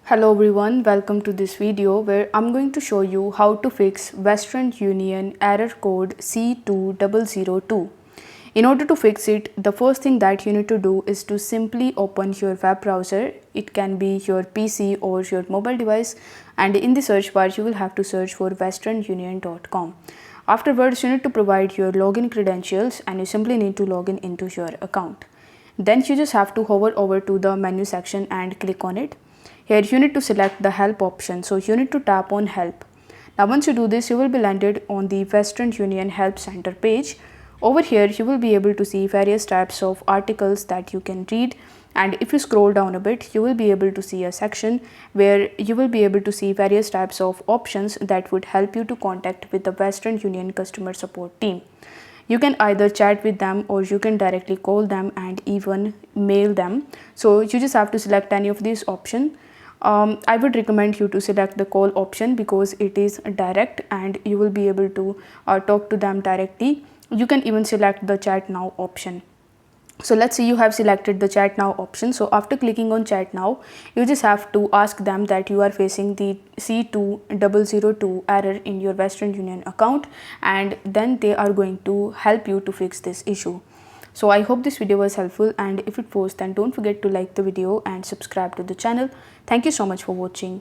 Hello everyone, welcome to this video where I'm going to show you how to fix Western Union error code C2002. In order to fix it, the first thing that you need to do is to simply open your web browser. It can be your PC or your mobile device, and in the search bar you will have to search for westernunion.com. Afterwards, you need to provide your login credentials and you simply need to log in into your account. Then you just have to hover over to the menu section and click on it. Here you need to select the help option, so you need to tap on help. Now once you do this, you will be landed on the Western Union Help Center page. Over here you will be able to see various types of articles that you can read, and if you scroll down a bit you will be able to see a section where you will be able to see various types of options that would help you to contact with the Western Union customer support team. You can either chat with them or you can directly call them and even mail them. So you just have to select any of these options. I would recommend you to select the call option because it is direct and you will be able to talk to them directly. You can even select the chat now option. So let's say you have selected the chat now option. So after clicking on chat now, you just have to ask them that you are facing the C2002 error in your Western Union account, and then they are going to help you to fix this issue. So I hope this video was helpful, and if it was, then don't forget to like the video and subscribe to the channel. Thank you so much for watching.